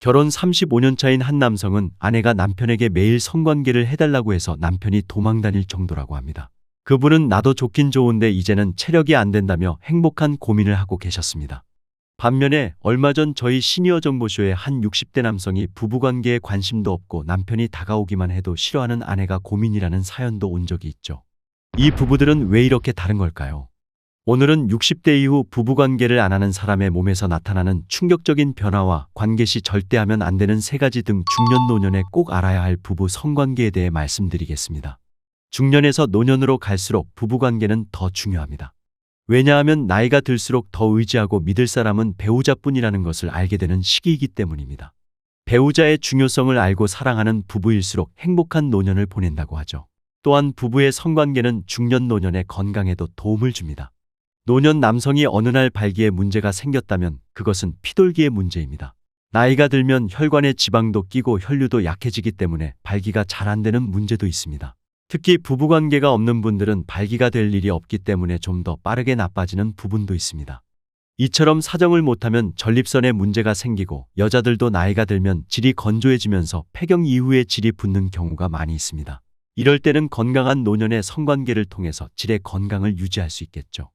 결혼 35년 차인 한 남성은 아내가 남편에게 매일 성관계를 해달라고 해서 남편이 도망 다닐 정도라고 합니다. 그분은 나도 좋긴 좋은데 이제는 체력이 안 된다며 행복한 고민을 하고 계셨습니다. 반면에 얼마 전 저희 시니어 정보쇼에 한 60대 남성이 부부관계에 관심도 없고 남편이 다가오기만 해도 싫어하는 아내가 고민이라는 사연도 온 적이 있죠. 이 부부들은 왜 이렇게 다른 걸까요? 오늘은 60대 이후 부부관계를 안 하는 사람의 몸에서 나타나는 충격적인 변화와 관계 시 절대 하면 안 되는 3가지 등 중년 노년에 꼭 알아야 할 부부 성관계에 대해 말씀드리겠습니다. 중년에서 노년으로 갈수록 부부관계는 더 중요합니다. 왜냐하면 나이가 들수록 더 의지하고 믿을 사람은 배우자뿐이라는 것을 알게 되는 시기이기 때문입니다. 배우자의 중요성을 알고 사랑하는 부부일수록 행복한 노년을 보낸다고 하죠. 또한 부부의 성관계는 중년 노년의 건강에도 도움을 줍니다. 노년 남성이 어느 날 발기에 문제가 생겼다면 그것은 피돌기의 문제입니다. 나이가 들면 혈관에 지방도 끼고 혈류도 약해지기 때문에 발기가 잘 안 되는 문제도 있습니다. 특히 부부관계가 없는 분들은 발기가 될 일이 없기 때문에 좀 더 빠르게 나빠지는 부분도 있습니다. 이처럼 사정을 못하면 전립선에 문제가 생기고 여자들도 나이가 들면 질이 건조해지면서 폐경 이후에 질이 붓는 경우가 많이 있습니다. 이럴 때는 건강한 노년의 성관계를 통해서 질의 건강을 유지할 수 있겠죠.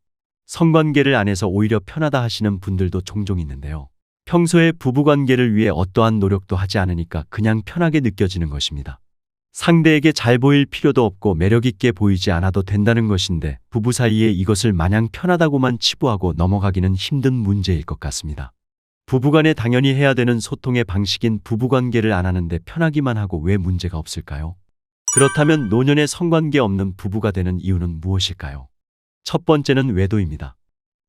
성관계를 안 해서 오히려 편하다 하시는 분들도 종종 있는데요. 평소에 부부관계를 위해 어떠한 노력도 하지 않으니까 그냥 편하게 느껴지는 것입니다. 상대에게 잘 보일 필요도 없고 매력있게 보이지 않아도 된다는 것인데 부부 사이에 이것을 마냥 편하다고만 치부하고 넘어가기는 힘든 문제일 것 같습니다. 부부간에 당연히 해야 되는 소통의 방식인 부부관계를 안 하는데 편하기만 하고 왜 문제가 없을까요? 그렇다면 노년에 성관계 없는 부부가 되는 이유는 무엇일까요? 첫 번째는 외도입니다.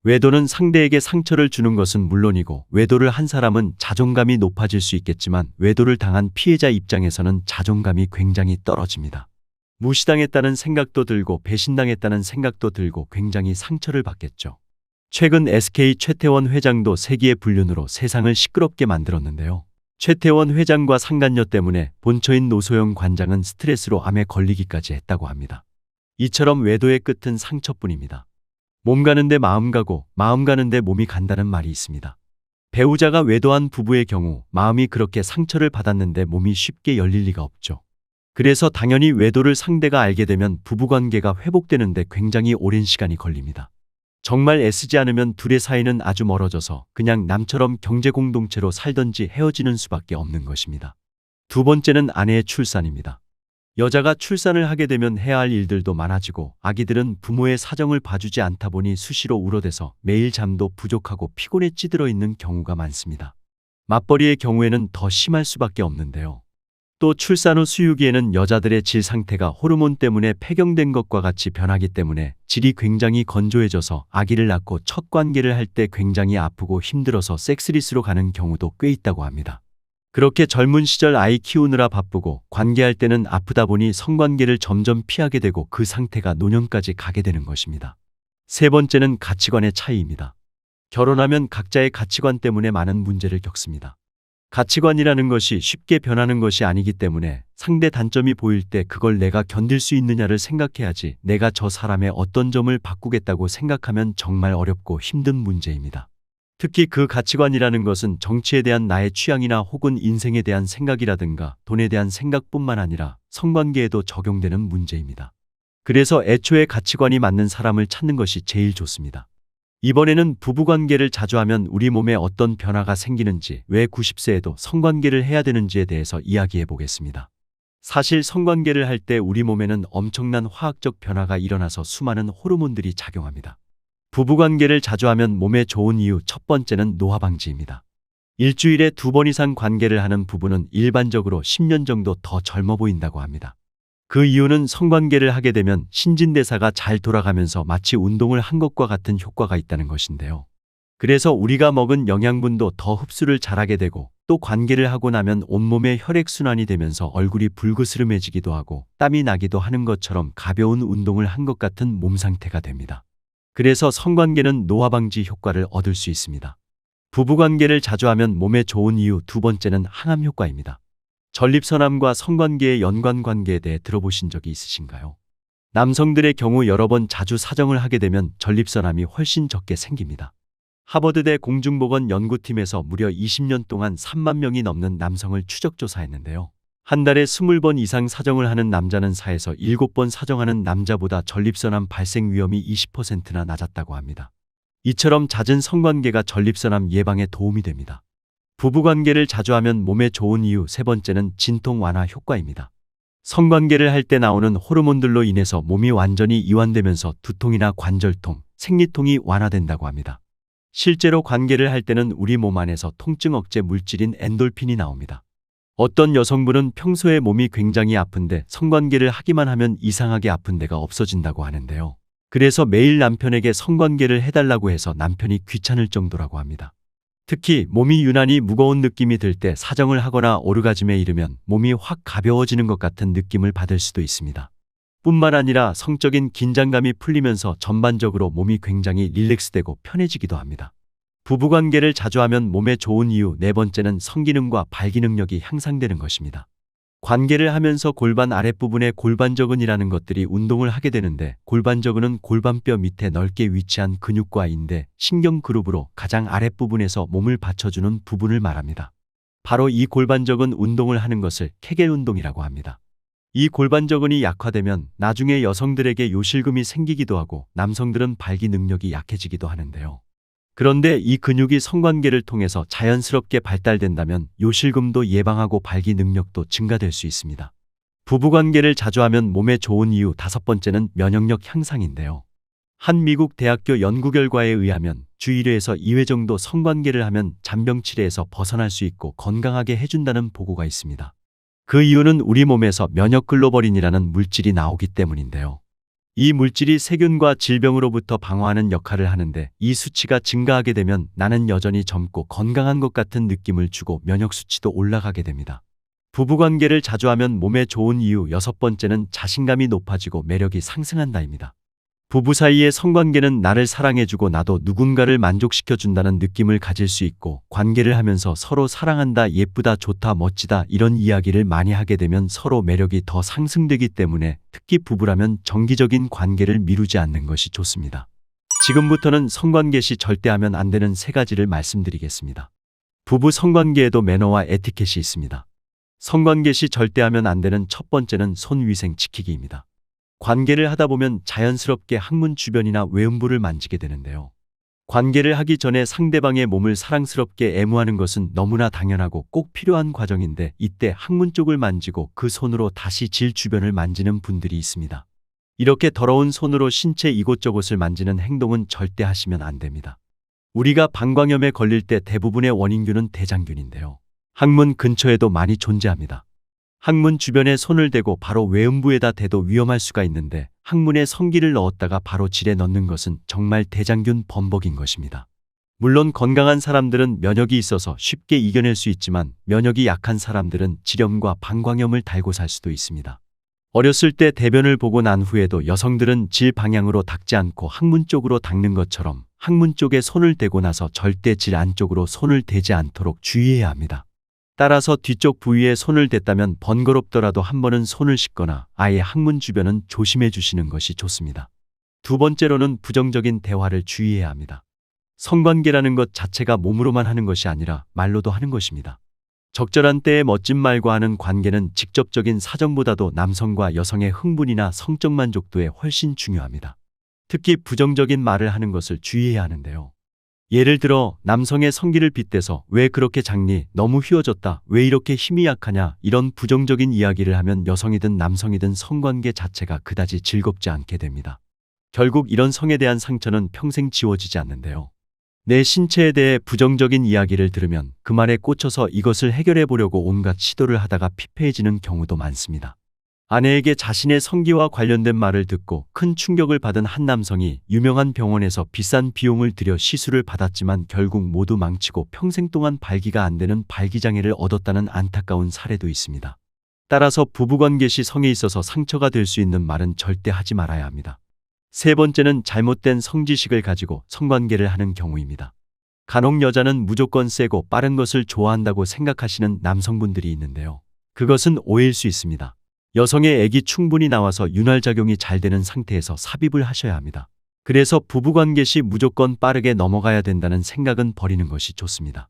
외도는 상대에게 상처를 주는 것은 물론이고 외도를 한 사람은 자존감이 높아질 수 있겠지만 외도를 당한 피해자 입장에서는 자존감이 굉장히 떨어집니다. 무시당했다는 생각도 들고 배신당했다는 생각도 들고 굉장히 상처를 받겠죠. 최근 SK 최태원 회장도 세기의 불륜으로 세상을 시끄럽게 만들었는데요. 최태원 회장과 상간녀 때문에 본처인 노소영 관장은 스트레스로 암에 걸리기까지 했다고 합니다. 이처럼 외도의 끝은 상처뿐입니다. 몸 가는데 마음 가고 마음 가는데 몸이 간다는 말이 있습니다. 배우자가 외도한 부부의 경우 마음이 그렇게 상처를 받았는데 몸이 쉽게 열릴 리가 없죠. 그래서 당연히 외도를 상대가 알게 되면 부부관계가 회복되는데 굉장히 오랜 시간이 걸립니다. 정말 애쓰지 않으면 둘의 사이는 아주 멀어져서 그냥 남처럼 경제공동체로 살던지 헤어지는 수밖에 없는 것입니다. 두 번째는 아내의 출산입니다. 여자가 출산을 하게 되면 해야 할 일들도 많아지고 아기들은 부모의 사정을 봐주지 않다 보니 수시로 울어대서 매일 잠도 부족하고 피곤에 찌들어 있는 경우가 많습니다. 맞벌이의 경우에는 더 심할 수밖에 없는데요. 또 출산 후 수유기에는 여자들의 질 상태가 호르몬 때문에 폐경된 것과 같이 변하기 때문에 질이 굉장히 건조해져서 아기를 낳고 첫 관계를 할 때 굉장히 아프고 힘들어서 섹스리스로 가는 경우도 꽤 있다고 합니다. 그렇게 젊은 시절 아이 키우느라 바쁘고 관계할 때는 아프다 보니 성관계를 점점 피하게 되고 그 상태가 노년까지 가게 되는 것입니다. 세 번째는 가치관의 차이입니다. 결혼하면 각자의 가치관 때문에 많은 문제를 겪습니다. 가치관이라는 것이 쉽게 변하는 것이 아니기 때문에 상대 단점이 보일 때 그걸 내가 견딜 수 있느냐를 생각해야지 내가 저 사람의 어떤 점을 바꾸겠다고 생각하면 정말 어렵고 힘든 문제입니다. 특히 그 가치관이라는 것은 정치에 대한 나의 취향이나 혹은 인생에 대한 생각이라든가 돈에 대한 생각뿐만 아니라 성관계에도 적용되는 문제입니다. 그래서 애초에 가치관이 맞는 사람을 찾는 것이 제일 좋습니다. 이번에는 부부관계를 자주 하면 우리 몸에 어떤 변화가 생기는지, 왜 90세에도 성관계를 해야 되는지에 대해서 이야기해 보겠습니다. 사실 성관계를 할 때 우리 몸에는 엄청난 화학적 변화가 일어나서 수많은 호르몬들이 작용합니다. 부부관계를 자주 하면 몸에 좋은 이유 첫 번째는 노화 방지입니다. 일주일에 2번 이상 관계를 하는 부부는 일반적으로 10년 정도 더 젊어 보인다고 합니다. 그 이유는 성관계를 하게 되면 신진대사가 잘 돌아가면서 마치 운동을 한 것과 같은 효과가 있다는 것인데요. 그래서 우리가 먹은 영양분도 더 흡수를 잘하게 되고 또 관계를 하고 나면 온몸에 혈액순환이 되면서 얼굴이 불그스름해지기도 하고 땀이 나기도 하는 것처럼 가벼운 운동을 한 것 같은 몸 상태가 됩니다. 그래서 성관계는 노화 방지 효과를 얻을 수 있습니다. 부부관계를 자주 하면 몸에 좋은 이유 두 번째는 항암 효과입니다. 전립선암과 성관계의 연관관계에 대해 들어보신 적이 있으신가요? 남성들의 경우 여러 번 자주 사정을 하게 되면 전립선암이 훨씬 적게 생깁니다. 하버드대 공중보건 연구팀에서 무려 20년 동안 3만 명이 넘는 남성을 추적 조사했는데요. 한 달에 20번 이상 사정을 하는 남자는 4에서 7번 사정하는 남자보다 전립선암 발생 위험이 20%나 낮았다고 합니다. 이처럼 잦은 성관계가 전립선암 예방에 도움이 됩니다. 부부관계를 자주 하면 몸에 좋은 이유 세 번째는 진통 완화 효과입니다. 성관계를 할 때 나오는 호르몬들로 인해서 몸이 완전히 이완되면서 두통이나 관절통, 생리통이 완화된다고 합니다. 실제로 관계를 할 때는 우리 몸 안에서 통증 억제 물질인 엔돌핀이 나옵니다. 어떤 여성분은 평소에 몸이 굉장히 아픈데 성관계를 하기만 하면 이상하게 아픈 데가 없어진다고 하는데요. 그래서 매일 남편에게 성관계를 해달라고 해서 남편이 귀찮을 정도라고 합니다. 특히 몸이 유난히 무거운 느낌이 들 때 사정을 하거나 오르가즘에 이르면 몸이 확 가벼워지는 것 같은 느낌을 받을 수도 있습니다. 뿐만 아니라 성적인 긴장감이 풀리면서 전반적으로 몸이 굉장히 릴렉스되고 편해지기도 합니다. 부부관계를 자주 하면 몸에 좋은 이유 네 번째는 성기능과 발기능력이 향상되는 것입니다. 관계를 하면서 골반 아랫부분에 골반저근이라는 것들이 운동을 하게 되는데 골반저근은 골반뼈 밑에 넓게 위치한 근육과 인대, 신경 그룹으로 가장 아랫부분에서 몸을 받쳐주는 부분을 말합니다. 바로 이 골반저근 운동을 하는 것을 케겔 운동이라고 합니다. 이 골반저근이 약화되면 나중에 여성들에게 요실금이 생기기도 하고 남성들은 발기 능력이 약해지기도 하는데요. 그런데 이 근육이 성관계를 통해서 자연스럽게 발달된다면 요실금도 예방하고 발기 능력도 증가될 수 있습니다. 부부관계를 자주 하면 몸에 좋은 이유 다섯 번째는 면역력 향상인데요. 한 미국 대학교 연구 결과에 의하면 주 1회에서 2회 정도 성관계를 하면 잔병 치레에서 벗어날 수 있고 건강하게 해준다는 보고가 있습니다. 그 이유는 우리 몸에서 면역글로벌린이라는 물질이 나오기 때문인데요. 이 물질이 세균과 질병으로부터 방어하는 역할을 하는데 이 수치가 증가하게 되면 나는 여전히 젊고 건강한 것 같은 느낌을 주고 면역 수치도 올라가게 됩니다. 부부관계를 자주 하면 몸에 좋은 이유 여섯 번째는 자신감이 높아지고 매력이 상승한다입니다. 부부 사이의 성관계는 나를 사랑해주고 나도 누군가를 만족시켜준다는 느낌을 가질 수 있고 관계를 하면서 서로 사랑한다, 예쁘다, 좋다, 멋지다 이런 이야기를 많이 하게 되면 서로 매력이 더 상승되기 때문에 특히 부부라면 정기적인 관계를 미루지 않는 것이 좋습니다. 지금부터는 성관계 시 절대 하면 안 되는 세 가지를 말씀드리겠습니다. 부부 성관계에도 매너와 에티켓이 있습니다. 성관계 시 절대 하면 안 되는 첫 번째는 손 위생 지키기입니다. 관계를 하다 보면 자연스럽게 항문 주변이나 외음부를 만지게 되는데요. 관계를 하기 전에 상대방의 몸을 사랑스럽게 애무하는 것은 너무나 당연하고 꼭 필요한 과정인데 이때 항문 쪽을 만지고 그 손으로 다시 질 주변을 만지는 분들이 있습니다. 이렇게 더러운 손으로 신체 이곳저곳을 만지는 행동은 절대 하시면 안 됩니다. 우리가 방광염에 걸릴 때 대부분의 원인균은 대장균인데요. 항문 근처에도 많이 존재합니다. 항문 주변에 손을 대고 바로 외음부에다 대도 위험할 수가 있는데 항문에 성기를 넣었다가 바로 질에 넣는 것은 정말 대장균 범벅인 것입니다. 물론 건강한 사람들은 면역이 있어서 쉽게 이겨낼 수 있지만 면역이 약한 사람들은 질염과 방광염을 달고 살 수도 있습니다. 어렸을 때 대변을 보고 난 후에도 여성들은 질 방향으로 닦지 않고 항문 쪽으로 닦는 것처럼 항문 쪽에 손을 대고 나서 절대 질 안쪽으로 손을 대지 않도록 주의해야 합니다. 따라서 뒤쪽 부위에 손을 댔다면 번거롭더라도 한 번은 손을 씻거나 아예 항문 주변은 조심해 주시는 것이 좋습니다. 두 번째로는 부정적인 대화를 주의해야 합니다. 성관계라는 것 자체가 몸으로만 하는 것이 아니라 말로도 하는 것입니다. 적절한 때에 멋진 말과 하는 관계는 직접적인 사정보다도 남성과 여성의 흥분이나 성적 만족도에 훨씬 중요합니다. 특히 부정적인 말을 하는 것을 주의해야 하는데요. 예를 들어 남성의 성기를 빗대서 왜 그렇게 작니? 너무 휘어졌다. 왜 이렇게 힘이 약하냐? 이런 부정적인 이야기를 하면 여성이든 남성이든 성관계 자체가 그다지 즐겁지 않게 됩니다. 결국 이런 성에 대한 상처는 평생 지워지지 않는데요. 내 신체에 대해 부정적인 이야기를 들으면 그 말에 꽂혀서 이것을 해결해 보려고 온갖 시도를 하다가 피폐해지는 경우도 많습니다. 아내에게 자신의 성기와 관련된 말을 듣고 큰 충격을 받은 한 남성이 유명한 병원에서 비싼 비용을 들여 시술을 받았지만 결국 모두 망치고 평생 동안 발기가 안 되는 발기장애를 얻었다는 안타까운 사례도 있습니다. 따라서 부부관계 시 성에 있어서 상처가 될 수 있는 말은 절대 하지 말아야 합니다. 세 번째는 잘못된 성지식을 가지고 성관계를 하는 경우입니다. 간혹 여자는 무조건 세고 빠른 것을 좋아한다고 생각하시는 남성분들이 있는데요. 그것은 오해일 수 있습니다. 여성의 액이 충분히 나와서 윤활작용이 잘 되는 상태에서 삽입을 하셔야 합니다. 그래서 부부관계 시 무조건 빠르게 넘어가야 된다는 생각은 버리는 것이 좋습니다.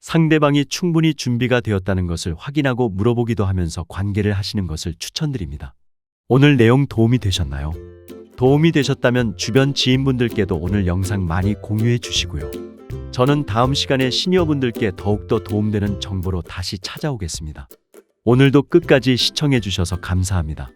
상대방이 충분히 준비가 되었다는 것을 확인하고 물어보기도 하면서 관계를 하시는 것을 추천드립니다. 오늘 내용 도움이 되셨나요? 도움이 되셨다면 주변 지인분들께도 오늘 영상 많이 공유해 주시고요. 저는 다음 시간에 시니어분들께 더욱더 도움되는 정보로 다시 찾아오겠습니다. 오늘도 끝까지 시청해 주셔서 감사합니다.